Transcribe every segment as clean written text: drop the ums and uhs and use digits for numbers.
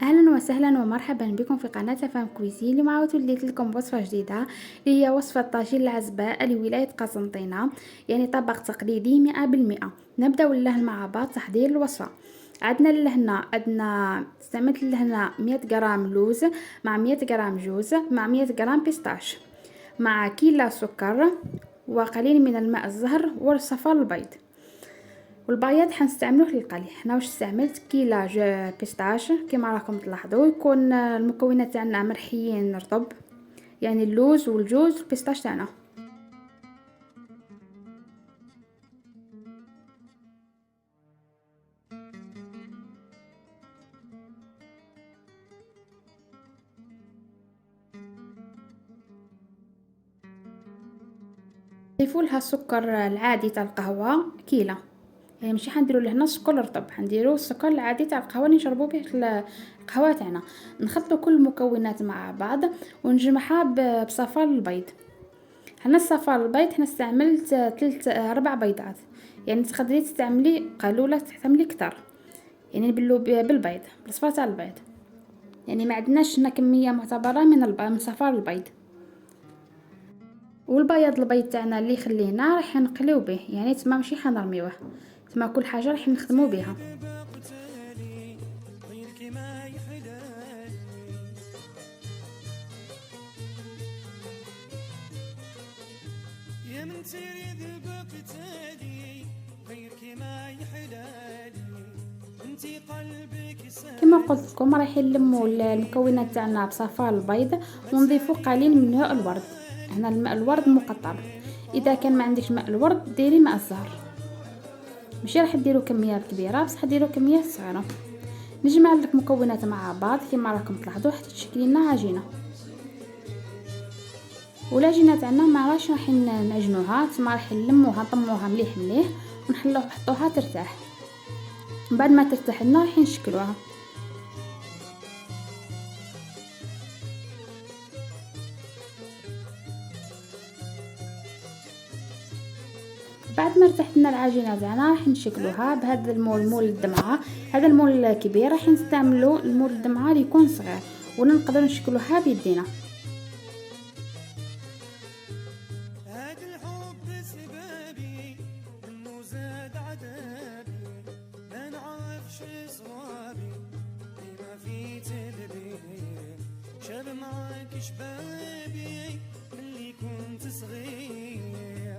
اهلا وسهلا ومرحبا بكم في قناه فام كويزين. اليوم عاودت وليت لكم بوصفه جديده اللي هي وصفه طاجين العزباء لولايه قسنطينه، يعني طبق تقليدي 100%. نبداو اللهن مع بعض. تحضير الوصفه: عندنا اللهنه، استعملت اللهنه 100 غرام لوز مع 100 غرام جوز مع 100 غرام بيستاش مع كيلو سكر وقليل من الماء الزهر وصفار البيض. والبياض حنستعملوه للقلي. هنا واش استعملت كيلو بيستاش كما راكم تلاحظوا. يكون المكونات تاعنا مرحيين رطب، يعني اللوز والجوز والبيستاش تاعنا. نضيفوا لها السكر العادي تاع القهوه كيلو، يعني ماشي حنديروا لهنا السكر رطب، حنديروا السكر العادي تاع القهوه اللي نشربوا به القهوه تاعنا. نخلطوا كل المكونات مع بعض ونجمعها بصفار البيض. هنا الصفار البيض هنا استعملت 4 بيضات، يعني تقدري تستعملي قالوله تستعملي كتر، يعني نبلو بالبيض بالصفار تاع البيض. يعني ما عندناش هنا كميه معتبره من صفار البيض. والبياض البيض تاعنا اللي خلينا راح نقليو به، يعني تما ماشي حنرميوه، تما كل حاجه راح نخدمو بها. كما قلت لكم راح نلموا المكونات تاعنا بصفار البيض ونضيفوا قليل من ماء الورد. هنا الماء الورد مقطر، اذا كان ما عندكش ماء الورد ديري ماء الزهر. ماشي راح ديروا كميات كبيره، بصح ديروا كميات صغيره. نجمع لك مكونات مع بعض كما راكم تلاحظوا حتى تشكل لنا عجينه. والعجينه تاعنا ما راح نعجنوها، تما راح نلموها نطموها مليح مليح نحطوها ترتاح. بعد ما ترتاح لنا راح نشكلوها. بعد ما ارتحت لنا العجينه تاعنا راح نشكلوها بهذا مول الدمعه. هذا المول الكبير راح نستعملوا المول الدمعه اللي يكون صغير ونقدر نشكلوها بيدينا. شبابي اللي كنت صغير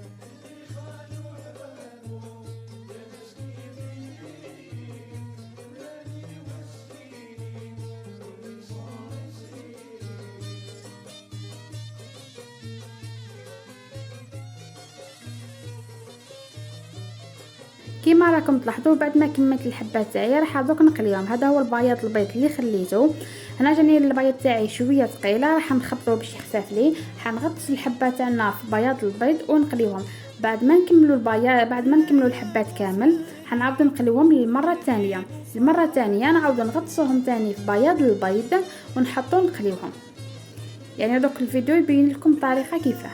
كيما راكم تلاحظوا. بعد ما كملت الحبات تاعي راح دوك نقليهم. هذا هو البياض البيض اللي خليته. هنا جاني البيض تاعي شويه ثقيله، راح نخبطوه باش يخفف لي. حنغطس الحبات تاعنا في بياض البيض ونقليهم. بعد ما نكملوا بعد ما نكملوا الحبات كامل حنعاود نقليهم للمره الثانيه. المره الثانيه نعاود نغطسوهم ثاني في بياض البيض ونحطو نقليوهم. يعني دوك الفيديو يبين لكم طريقه كيفاه.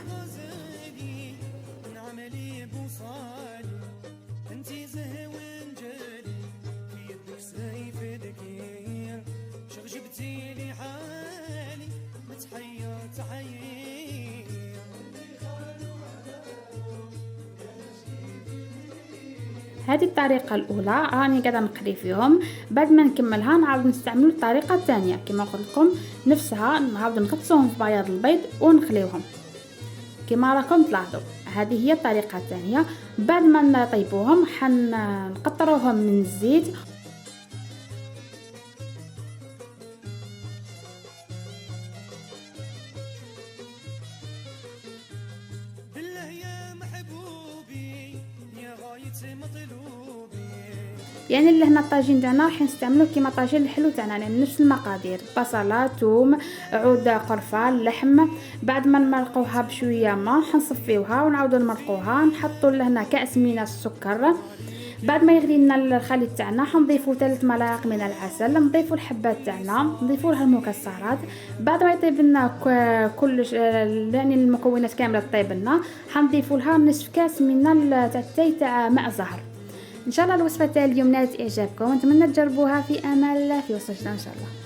هذه الطريقه الاولى راني قاعده نقلي فيهم. بعد ما نكملها نعاود نستعمل الطريقه الثانيه كما قلت لكم نفسها، نعاود نغطسوهم في بياض البيض ونقليوهم كما راكم تلاحظوا. هذه هي الطريقه الثانيه. بعد ما نطيبوهم حنقطروهم من الزيت. يعني اللي هنا الطاجين تاعنا راح نستعملوه كيما طاجين الحلو تاعنا، يعني نفس المقادير: بصله، ثوم، عود قرفه، اللحم. بعد ما نمرقوها بشويه ما حنصفيوها ونعاودوا نمرقوها. نحطوا لهنا كاس من السكر. بعد ما يغلي لنا الخليط تاعنا حنضيفوا 3 ملاعق من العسل، نضيفوا الحبات تاعنا، نضيفوا لها المكسرات. بعد ما يطيب لنا كل يعني المكونات كامله تطيب لنا حنضيفوا لها نصف كاس من تاع ماء زهر. ان شاء الله الوصفه تاع اليوم نالت اعجابكم، ونتمنى تجربوها في امان الله في وصفه ان شاء الله.